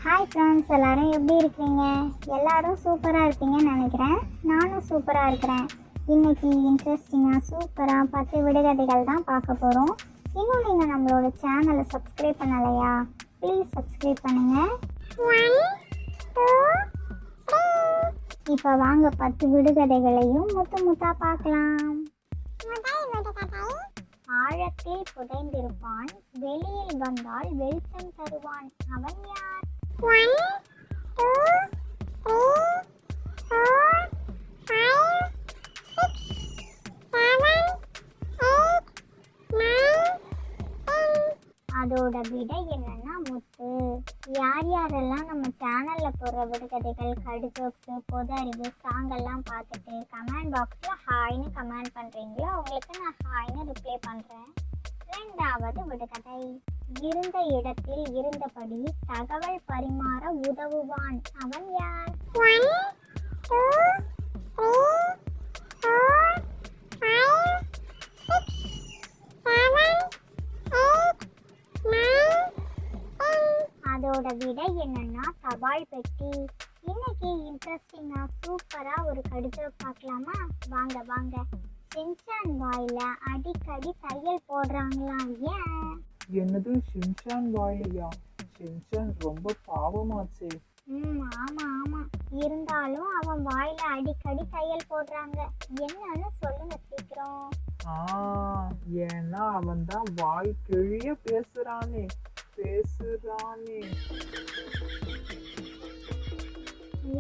Hi friends, எல்லோரும் எப்படி இருக்கீங்க? எல்லோரும் சூப்பராக இருப்பீங்கன்னு நினைக்கிறேன். நானும் சூப்பராக இருக்கிறேன். இன்றைக்கி இன்ட்ரெஸ்டிங்காக சூப்பராக 10 விடுகதைகள் தான் பார்க்க போகிறோம். இன்னும் நீங்கள் நம்மளோட சேனலை சப்ஸ்கிரைப் பண்ணலையா? ப்ளீஸ் சப்ஸ்கிரைப் பண்ணுங்கள். இப்போ வாங்க 10 விடுகதைகளையும் முத்தாக பார்க்கலாம். ஆழத்தில் புதைந்திருப்பான், வெளியில் வந்தால் வெளிச்சம் தருவான். அவன் யார்? 1 2 3 4 5 6 7 8 9 10. அதோட விடை என்னன்னா முத்து. யார் யாரெல்லாம் நம்ம சேனலில் போடுற விடுகதைகள், கடு ஜோக்ஸு, பொது அறிவு, சாங்கெல்லாம் பார்த்துட்டு கமெண்ட் பாக்ஸில் ஹாய்னு கமெண்ட் பண்ணுறீங்களோ அவங்களுக்கு நான் ஹாய்னு ரிப்ளை பண்ணுறேன். 2வது விடுகதை. இருந்த இடத்தில் இருந்தபடி தகவல் பரிமாற உதவுவான். அவன் யார்? 1 2 3 4 5 6 7 8 9 10. அதோட விடை என்னன்னா தபால் பெட்டி. இன்னைக்கு இன்ட்ரெஸ்டிங்கா சூப்பரா ஒரு கடிதம் பார்க்கலாமா? வாங்க வாங்க. ஷின்சான் வாயில அடிக்கடி தையல் போடுறாங்களா? ஏன்? என்னது ஷின்சான் வாயிலையா? ஷின்சான் ரொம்ப பாவமாச்சே. ஆமா ஆமா. இருந்தாலும் அவன் வாயில அடிக்கடி தையல் போடுறாங்க. என்னன்னு சொல்லுங்க சீக்கிரம். ஏன்னா அவன் தான் வாய் கிழிய பேசுறானே.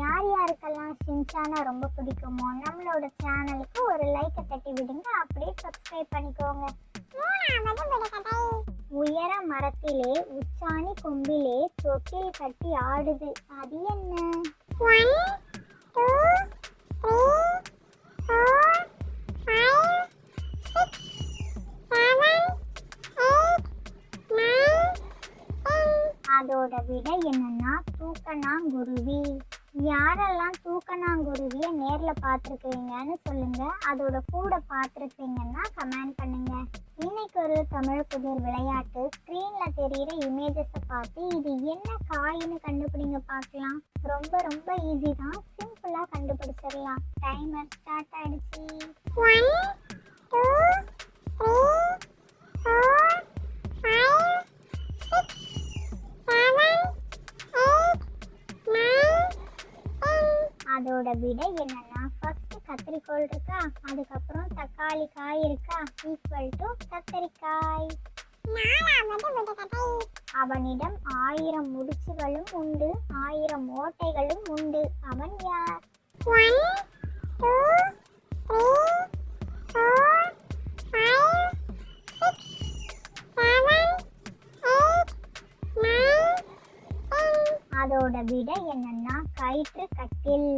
யார் யாருக்கெல்லாம் ஷின்சானா ரொம்ப பிடிக்குமோ நம்மளோட சேனலுக்கு ஒரு லைக்கை தட்டி விடுங்க. அப்படியே சப்ஸ்கிரைப் பண்ணிக்கோங்க. உயர மரத்திலே உச்சாணி கொம்பிலே தொட்டில் கட்டி ஆடுது. அது என்ன? 1 2 3 4 5 6 7 8 9 10. அதோட விடை என்னன்னா தூக்கணாங்குருவி. யாரெல்லாம் தூக்கணாங்குருவியை நேரில் பார்த்துருக்கீங்கன்னு சொல்லுங்க. அதோட கூட பார்த்துருக்கீங்கன்னா கமெண்ட் பண்ணுங்க. இன்னைக்கு ஒரு தமிழ் புதிர் விளையாட்டு. ஸ்க்ரீனில் தெரிகிற இமேஜஸை பார்த்து இது என்ன காயின்னு கண்டுபிடிங்க பார்க்கலாம். ரொம்ப ரொம்ப ஈஸி தான், சிம்பிளாக கண்டுபிடிச்சிடலாம். டைமர் ஸ்டார்ட் ஆயிடுச்சு. 1 2 3 4 5 6 7 8 9 10. அதோட விடை என்னன்னா ஃபர்ஸ்ட் கத்திரிக்கோள் இருக்கா, அதுக்கப்புறம் தக்காளி காய் இருக்கா, ஈக்குவல் டு கத்தரிக்காய். 4வது விடுகதை. அவனிடம் 1000 முடிச்சுகளும் உண்டு, 1000 ஓட்டைகளும் உண்டு. அவன் யார்? 1 2 3 4 5 6 7 8 9 10. அதோட விடை என்னன்னா கயிற்று கட்டில்.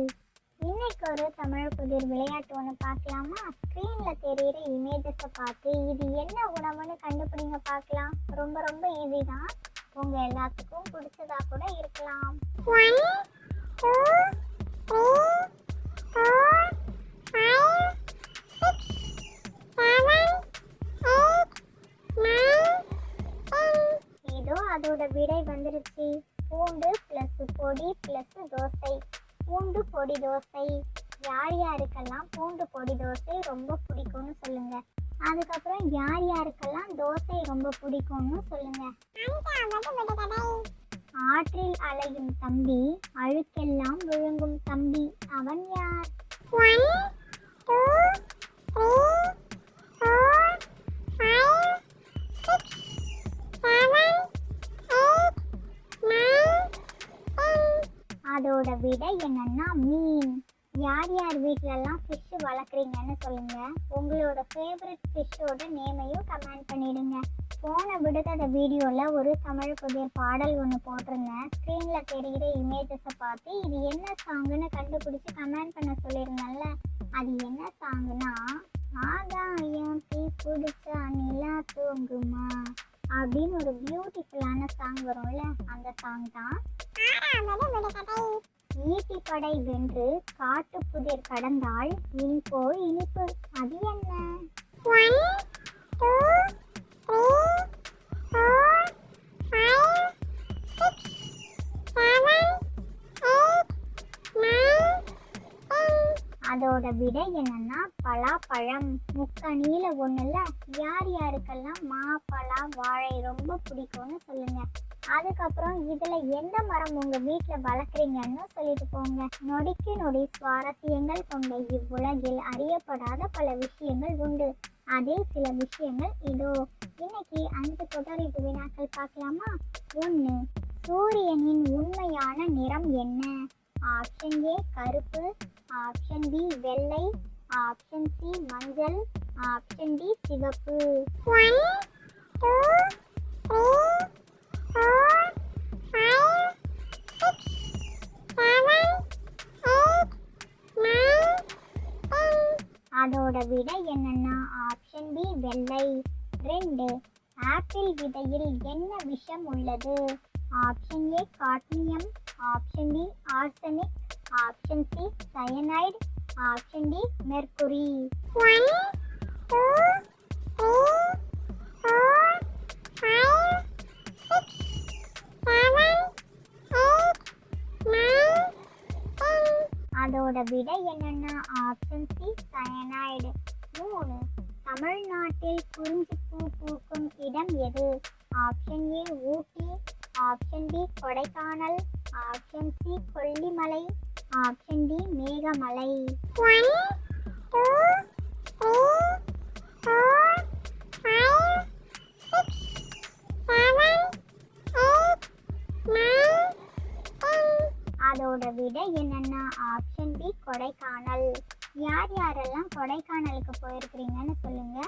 இன்னைக்கு ஒரு தமிழ் புதிர் விளையாட்டு ஒன்று பார்க்கலாமா? ஸ்க்ரீனில் தெரிகிற இமேஜஸை பார்த்து இது என்ன உணவுன்னு கண்டுபிடிங்க பார்க்கலாம். ரொம்ப ரொம்ப ஈஸி தான், உங்கள் எல்லாத்துக்கும் பிடிச்சதா கூட இருக்கலாம். 1 2 3 4 5 6 7 8 9 10. இதோ அதோட விடை வந்துருச்சு. பூண்டு ப்ளஸ் பொடி ப்ளஸ் தோசை. பூண்டு பொடி தோசை. யார் யாருக்கெல்லாம் பூண்டு பொடி தோசை ரொம்ப பிடிக்கும்னு சொல்லுங்க. அதுக்கப்புறம் யார் யாருக்கெல்லாம் தோசை ரொம்ப பிடிக்கும்னு சொல்லுங்க. ஆற்றில் அலையும் தம்பி, அழுக்கெல்லாம் விழுங்கும் தம்பி. அவன் யார்? 1 2 3 4 5 6 7 8 9 10. அதோட விடை என்னன்னா மீன். யார் யார் வீட்டிலலாம் ஃபிஷ் வளர்க்குறீங்கன்னு சொல்லுங்க. உங்களோட ஃபேவரட் ஃபிஷ்ஷோட நேமையும் கமெண்ட் பண்ணிடுங்க. போன விடுகதை வீடியோவில் ஒரு தமிழ் புதிய பாடல் ஒன்று போட்டிருந்தேன். ஸ்க்ரீனில் தெரிகிற இமேஜஸை பார்த்து இது என்ன சாங்குன்னு கண்டுபிடிச்சி கமெண்ட் பண்ண சொல்லியிருந்தேன்ல, அது என்ன சாங்குனா ஆகாயம் தீ பிடிச்சா நிலா தூங்குமா அப்படின்னு ஒரு பியூட்டிஃபுல்லான சாங் வரும்ல, அந்த சாங் தான். ஈட்டி படை வென்று காட்டு புதிர் கடந்தால் இனிப்போ இனிப்பு. அது என்ன? 1 2 3 4 5 6 7 அதோட விடை என்னன்னா பலாப்பழம். முக்கணியில ஒண்ணுல யார் யாருக்கெல்லாம் மா, பலா, வாழை ரொம்ப பிடிக்கும்னு சொல்லுங்க. அதுக்கப்புறம் இதுல எந்த மரம் உங்க வீட்டுல வளர்க்குறீங்கன்னு சொல்லிட்டு போங்க. நொடிக்கு நொடி சுவாரஸ்யங்கள் கொண்ட இவ்வுலகில் அறியப்படாத பல விஷயங்கள் உண்டு. அதில் சில விஷயங்கள் இதோ. இன்னைக்கு 5 தொடரிட்டு வினாக்கள் பார்க்கலாமா? 1. சூரியனின் உண்மையான நிறம் என்ன? ஆப்ஷன் ஏ கருப்பு, ஆப்ஷன் பி வெள்ளை, ஆப்ஷன் சி மஞ்சள், ஆப்ஷன் டி சிவப்பு. 1 2 3 4 5 6 7 8 9 10. அதோட விடை என்னன்னா ஆப்ஷன் பி வெள்ளை. 2. ஆப்பிள் விதையில் என்ன விஷம் உள்ளது? Option A cadmium, option D arsenic, option C cyanide, option D mercury. 1 2 3 4 5 6 7 8 9 10. அதோட விடை என்னன்னா ஆப்ஷன் சி சயனைடு. 3. தமிழ்நாட்டில் குறிஞ்சிப்பூ பூக்கும் இடம் எது? Option A Ooty, option B Kodaikanal, option C Kollimalai, option D Meghamalai. 1 2 3 4 5 6 7 8 9 10. அதோட விடை என்னன்னா ஆப்ஷன் பி கொடைக்கானல். யார் யாரெல்லாம் கொடைக்கானலுக்கு போயிருக்கிறீங்கன்னு சொல்லுங்க.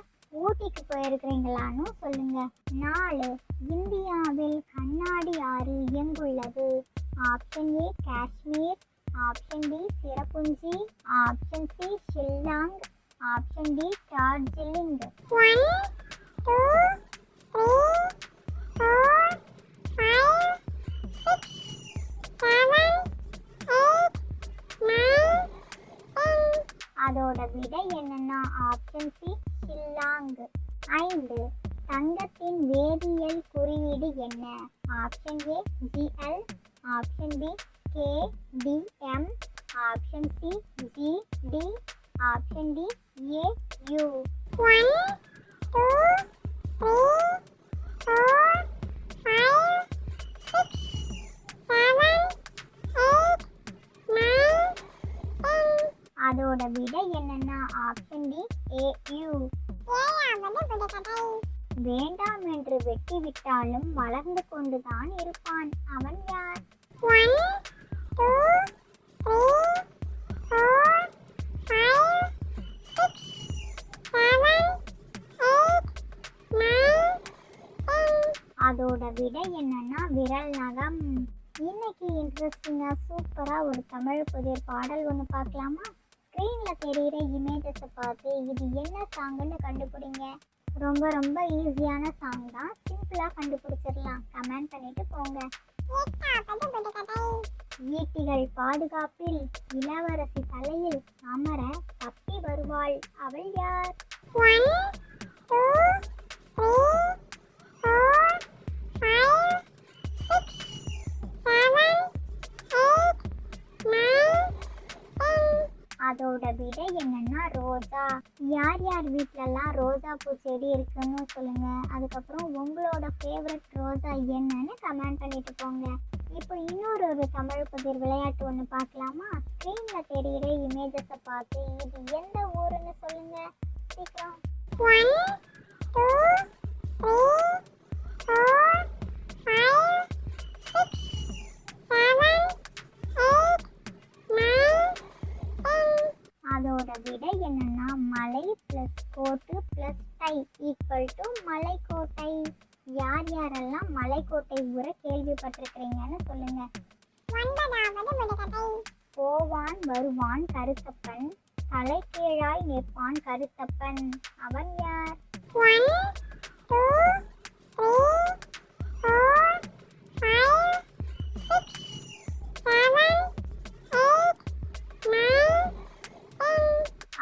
ஊட்டிக்கு போயிருக்கிறீங்களான்னு சொல்லுங்க. 4. இந்தியாவில் கண்ணாடி ஆறு எங்குள்ளது? Option A Kashmir, option B Cherrapunji, option C Shillong, option D Darjeeling. 1 2 3 4 5 6 7 8 9 10. அதோட விடை என்னன்னா ஆப்ஷன் சி ஷில்லாங். 5. தங்கத்தின் வேதியியல் குறியீடு என்ன? Option A Gl, option B KDm, option C Gd, option D Au. 1 2 3 4 5 6 7 8 9 10. அதோட விடை என்னன்னா ஆப்ஷன் டி Au. 7. வேண்டாம் என்று வெட்டி விட்டாலும் வளர்ந்து கொண்டுதான் இருப்பான். அவன் யார்? 1 2 3 4 5 6 7 8 9 10. அதோட விடை என்னன்னா விரல் நகம். இன்னைக்கு இன்ட்ரெஸ்டிங்கா சூப்பரா ஒரு தமிழ் புதிர் பாடல் ஒன்று பார்க்கலாமா? ஸ்க்ரீன்ல தெரிகிற இமேஜஸை பார்த்து இது என்ன சாங்குன்னு கண்டுபிடிங்க. ரொம்ப ரொம்ப ஈஸியான சாங் தான். சிம்பிளாக கண்டுபிடிச்சிடலாம். கமெண்ட் பண்ணிட்டு போங்க. ஈட்டிகள் பாதுகாப்பில் இளவரசி தலையில் அமர தப்பி வருவாள். அவள் யார்? 1 2 3 4 5 6 7 8 9 10. அதோட விடை என்னன்னா ரோஜா. யார் யார் வீட்டிலலாம் ரோஜா பூ செடி இருக்குன்னு சொல்லுங்க. அதுக்கப்புறம் உங்களோட ஃபேவரட் ரோஜா என்னன்னு கமெண்ட் பண்ணிட்டு போங்க. இப்போ இன்னொரு தமிழ் புதிர் விளையாட்டு ஒன்று பார்க்கலாமா? ஸ்க்ரீன்ல தெரிகிற இமேஜஸை பார்த்து இது எந்த ஊருன்னு சொல்லுங்க. சீக்கிரம். 1 2 3 4 5 6 7 8 9 10. அதோட விடை என்னன்னா மலை பிளஸ் கோட்டு பிளஸ் டை ஈக்குவல் டு மலைக்கோட்டை. யார் யாரெல்லாம் மலைக்கோட்டை ஊரை கேள்விப்பட்டிருக்கிறீங்கன்னு சொல்லுங்க. 9. போவான் வருவான் கருத்தப்பன், தலைகீழாய் நிற்பான் கருத்தப்பன். அவன் யார்? 1 2 3 4 5 6 7 8 9 10.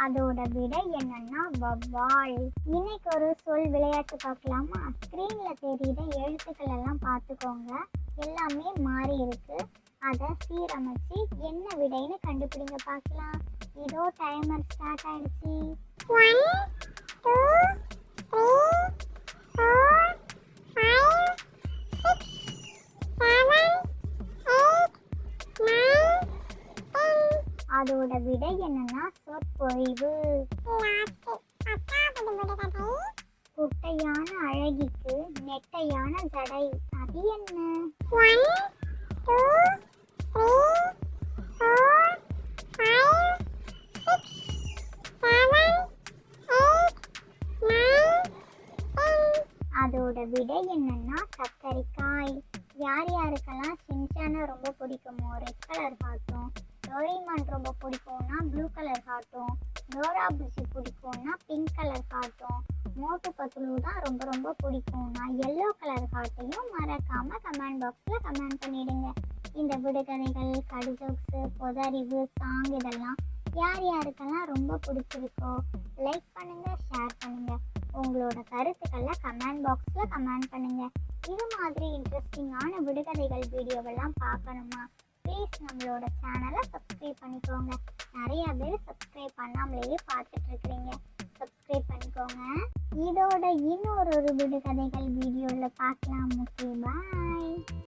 அதோட விடை என்னன்னா வவ்வால். இன்னைக்கு ஒரு சொல் விளையாட்டு பார்க்கலாமா? ஸ்க்ரீன்ல தெரியுற எழுத்துக்கள் எல்லாம் பார்த்துக்கோங்க. எல்லாமே மாறி இருக்கு. அதை சீரமைச்சு என்ன விடைன்னு கண்டுபிடிங்க பார்க்கலாம். இதோ டைமர் ஸ்டார்ட் ஆயிடுச்சு. 1 2 3 4 5 6 7 8 9 10. அதோட விடை என்னன்னா சொற்பொழிவு. குட்டையான அழகிக்கு நெட்டையான ஜடை, அது என்ன? 1 2 3 4 5 6 7 8 9 10. அதோட விடை என்னன்னா கத்தரிக்காய். யார் யாருக்கெல்லாம் ஷின்சானை ரொம்ப பிடிக்குமோ ரெட் கலர் ஹார்ட்டும், டோரிமான் ரொம்ப பிடிக்கும்னா ப்ளூ கலர் ஹார்ட்டும், டோரா புஜி பிடிக்கும்னா பிங்க் கலர் ஹார்ட்டும், மோட்டு பத்லு தான் ரொம்ப ரொம்ப பிடிக்கும்னா எல்லோ கலர் ஹார்ட்டையும் மறக்காம கமெண்ட் பாக்ஸில் கமெண்ட் பண்ணிடுங்க. இந்த விடுகதைகள், கடி ஜோக்ஸு, பொதறிவு, சாங் இதெல்லாம் யார் யாருக்கெல்லாம் ரொம்ப பிடிச்சிருக்கோ லைக் பண்ணுங்க, ஷேர் பண்ணுங்க. உங்களோட கருத்துக்களை கமெண்ட் பாக்ஸில் கமெண்ட் பண்ணுங்க. இது மாதிரி இன்ட்ரெஸ்டிங்கான விடுகதைகள் வீடியோவெல்லாம் பார்க்கணுமா? ப்ளீஸ் நம்மளோட சேனலை சப்ஸ்கிரைப் பண்ணிக்கோங்க. நிறைய பேர் சப்ஸ்கிரைப் பண்ணாமலேயே பார்த்துட்டு இருக்கிறீங்க. சப்ஸ்கிரைப் பண்ணிக்கோங்க. இதோட இன்னொரு விடுகதைகள் வீடியோவில் பார்க்கலாம். ஓகே, பாய்.